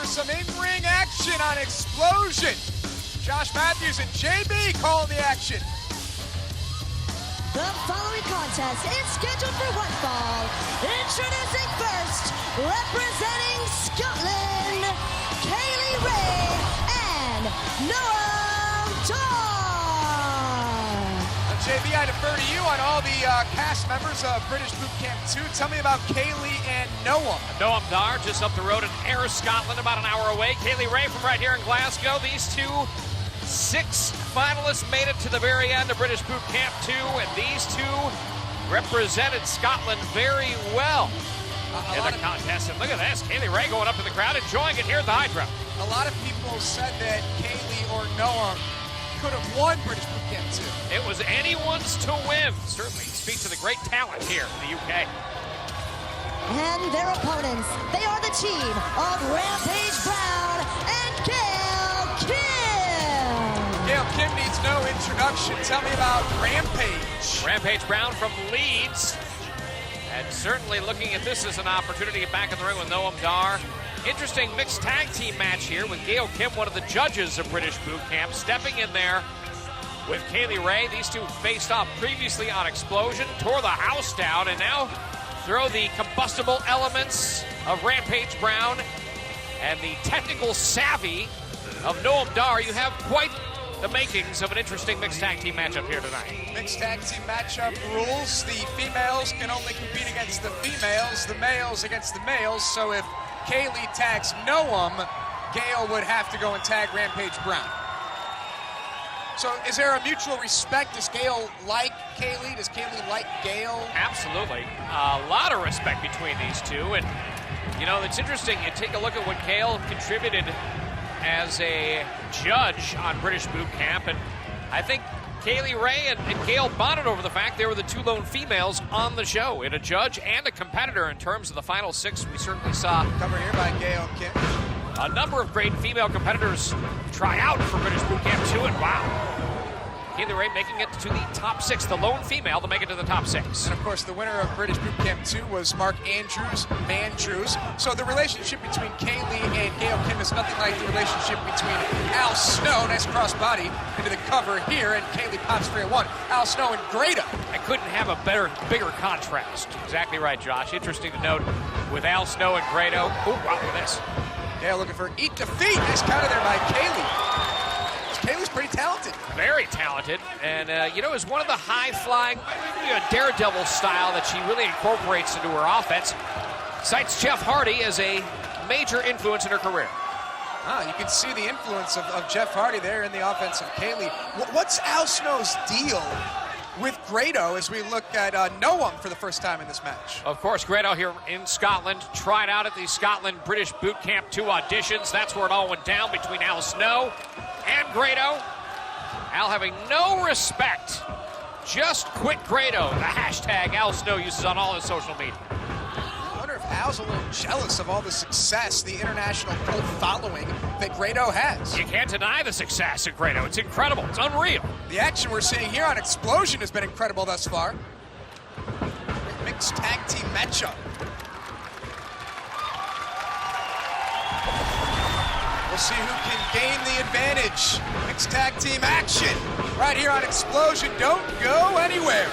for some in-ring action on Xplosion. Josh Matthews and JB calling the action. The following contest is scheduled for one fall. Introducing first, representing Scotland, Kaylee Ray and Noam Dar. JB, I defer to you on all the cast members of British Boot Camp 2. Tell me about Kaylee and Noam. Noam Dar, just up the road in Ayr, Scotland, about an hour away. Kaylee Ray from right here in Glasgow. These two, 6 finalists made it to the very end of British Boot Camp 2, and these two represented Scotland very well in the contest. And look at this, Kaylee Ray going up to the crowd, enjoying it here at the Hydro. A lot of people said that Kaylee or Noam could have won British Boot Camp 2. It was anyone's to win. Certainly speaks to the great talent here in the UK. And their opponents, they are the team of Rampage Brown and Gail Kim. Gail Kim needs no introduction. Tell me about Rampage. Rampage Brown from Leeds. And certainly looking at this as an opportunity to get back in the ring with Noam Dar. Interesting mixed tag team match here with Gail Kim, one of the judges of British Boot Camp, stepping in there with Kaylee Ray. These two faced off previously on Xplosion, tore the house down, and now throw the combustible elements of Rampage Brown and the technical savvy of Noam Dar. You have quite the makings of an interesting mixed tag team matchup here tonight. Mixed tag team matchup rules. The females can only compete against the females, the males against the males. So if Kaylee tags Noam, Gail would have to go and tag Rampage Brown. So is there a mutual respect? Does Gail like Kaylee? Does Kaylee like Gail? Absolutely. A lot of respect between these two. And, you know, it's interesting. You take a look at what Gail contributed as a judge on British Boot Camp. And I think Kaylee Ray and Gail bonded over the fact they were the 2 lone females on the show, in a judge and a competitor in terms of the final 6 we certainly saw. Cover here by Gail Kim. A number of great female competitors try out for British Boot Camp 2, and wow. Kaylee Ray making it to the top 6, the lone female to make it to the top 6. And of course, the winner of British Boot Camp 2 was Mark Andrews, Mandrews. So the relationship between Kaylee and Gail Kim is nothing like the relationship between Al Snow, nice crossbody, into the cover here, and Kaylee pops for a 1. Al Snow and Grado. I couldn't have a bigger contrast. Exactly right, Josh. Interesting to note with Al Snow and Grado. Oh, wow, look at this. Gail looking for eat defeat. Nice counter there by Kaylee. Kaylee's pretty talented. Very talented. And, you know, is one of the high-flying, daredevil style that she really incorporates into her offense. Cites Jeff Hardy as a major influence in her career. You can see the influence of Jeff Hardy there in the offense of Kaylee. What's Al Snow's deal with Grado as we look at Noam for the first time in this match? Of course, Grado here in Scotland, tried out at the Scotland British Boot Camp 2 auditions. That's where it all went down between Al Snow and Grado. Al having no respect. Just quit Grado, the hashtag Al Snow uses on all his social media. I wonder if Al's a little jealous of all the success, the international cult following that Grado has. You can't deny the success of Grado. It's incredible. It's unreal. The action we're seeing here on Xplosion has been incredible thus far. Mixed tag team matchup. We'll see who can gain the advantage. Mixed tag team action right here on Xplosion. Don't go anywhere.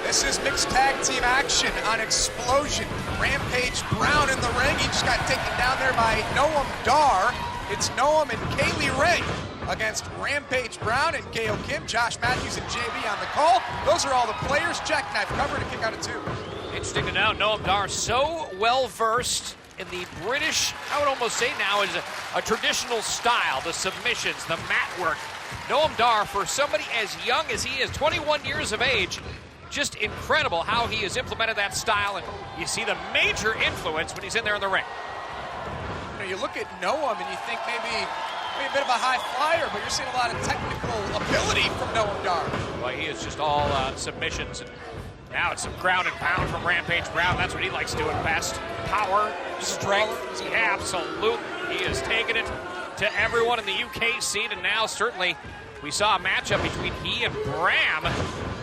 This is mixed tag team action on Xplosion. Rampage Brown in the ring. He just got taken down there by Noam Dar. It's Noam and Kaylee Ray against Rampage Brown and Gail Kim. Josh Matthews and JB on the call. Those are all the players. Jackknife cover to kick out at 2. Interesting to note, Noam Dar so well-versed in the British, I would almost say now, is a traditional style, the submissions, the mat work. Noam Dar, for somebody as young as he is, 21 years of age, just incredible how he has implemented that style, and you see the major influence when he's in there in the ring. You know, you look at Noam and you think maybe a bit of a high flyer, but you're seeing a lot of technical ability from Noam Dar. Well, he is just all submissions, and now it's some ground and pound from Rampage Brown. That's what he likes doing best. Power, strength, absolutely. He is taking it to everyone in the UK scene, and now certainly we saw a matchup between he and Bram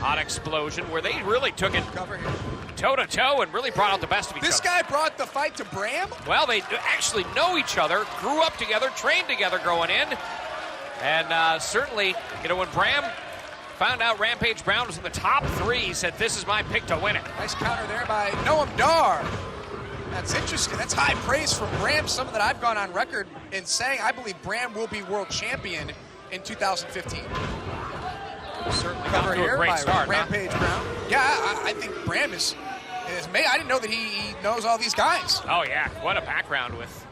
on Xplosion where they really took it cover here. toe-to-toe and really brought out the best of each other. This guy brought the fight to Bram? Well, they actually know each other, grew up together, trained together growing in. And certainly, you know, when Bram found out Rampage Brown was in the top 3, he said, this is my pick to win it. Nice counter there by Noam Dar. That's interesting. That's high praise from Bram, something that I've gone on record in saying I believe Bram will be world champion in 2015. Certainly Cover off to here a great by start. Rampage Brown. Yeah, I think Bram is made. I didn't know that he knows all these guys. Oh, yeah. What a background with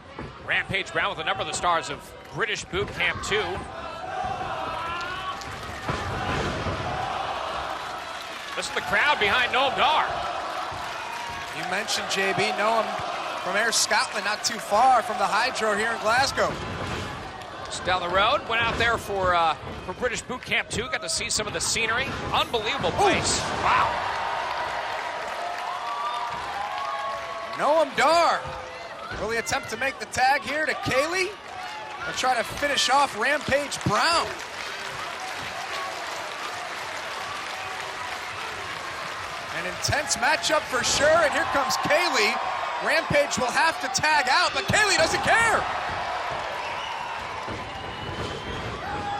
Rampage Brown with a number of the stars of British Boot Camp 2. This is the crowd behind Noam Dar. You mentioned JB, Noam from Ayr, Scotland, not too far from the Hydro here in Glasgow. Just down the road, went out there for British Boot Camp 2, got to see some of the scenery. Unbelievable place. Ooh. Wow. Noam Dar. Will he attempt to make the tag here to Kaylee? Or try to finish off Rampage Brown? An intense matchup for sure, and here comes Kaylee. Rampage will have to tag out, but Kaylee doesn't care.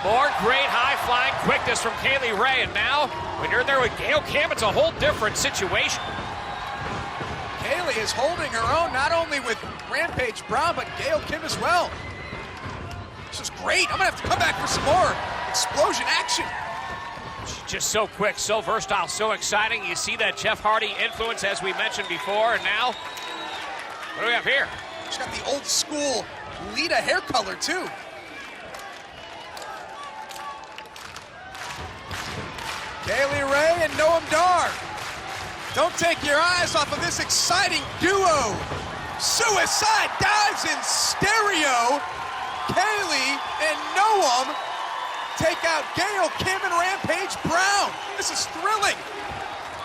More great high-flying quickness from Kaylee Ray, and now when you're there with Gail Kim, it's a whole different situation. Kaylee is holding her own, not only with Rampage Brown, but Gail Kim as well. This is great. I'm gonna have to come back for some more explosion action. She's just so quick, so versatile, so exciting. You see that Jeff Hardy influence, as we mentioned before, and now, what do we have here? She's got the old school Lita hair color, too. Kaylee Ray and Noam Dar. Don't take your eyes off of this exciting duo. Suicide dives in stereo. Kaylee and Noam take out Gail Kim and Rampage Brown. This is thrilling.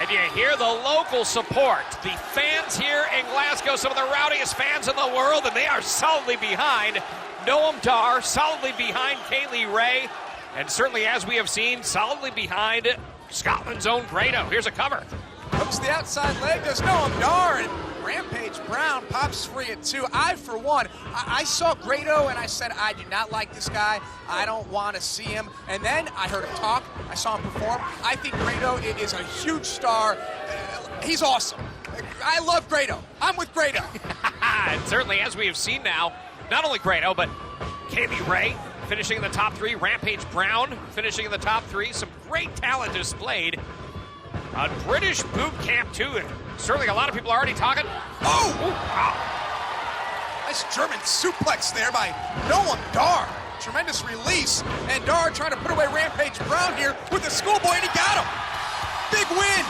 And you hear the local support. The fans here in Glasgow, some of the rowdiest fans in the world, and they are solidly behind Noam Dar, solidly behind Kaylee Ray, and certainly, as we have seen, solidly behind Scotland's own Grado. Here's a cover. Hooks the outside leg, does Noam Dar, and Rampage Brown pops free at 2. I, for one, I saw Grado and I said, I do not like this guy. I don't want to see him. And then I heard him talk. I saw him perform. I think Grado is a huge star. He's awesome. I love Grado. I'm with Grado. And certainly, as we have seen now, not only Grado, but Kaylee Ray finishing in the top 3. Rampage Brown finishing in the top 3. Some great talent displayed on British Boot Camp 2. And certainly a lot of people are already talking. Oh! Ooh, wow. Nice German suplex there by Noam Dar. Tremendous release. And Dar trying to put away Rampage Brown here with the schoolboy, and he got him. Big win.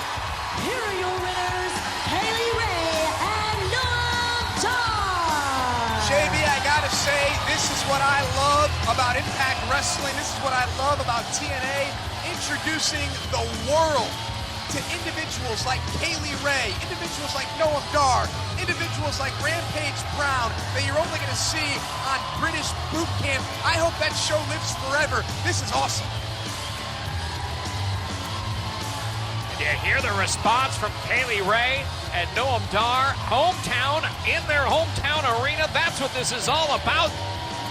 Here are your winners, Kaylee Ray and Noam Dar. JB, I gotta say, this is what I love about Impact Wrestling. This is what I love about TNA, introducing the world to individuals like Kaylee Ray, individuals like Noam Dar, individuals like Rampage Brown that you're only going to see on British Boot Camp. I hope that show lives forever. This is awesome. And you hear the response from Kaylee Ray and Noam Dar. Hometown in their hometown arena. That's what this is all about.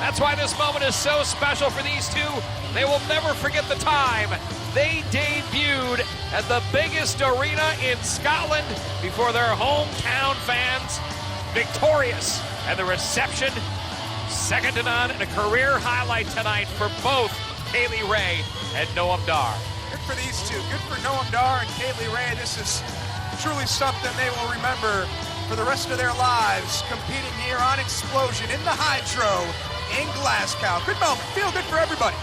That's why this moment is so special for these two. They will never forget the time they debuted at the biggest arena in Scotland before their hometown fans. Victorious. And the reception, second to none, and a career highlight tonight for both Kaylee Ray and Noam Dar. Good for these two. Good for Noam Dar and Kaylee Ray. This is truly something they will remember for the rest of their lives, competing here on Xplosion in the Hydro in Glasgow. Good moment. Feel good for everybody.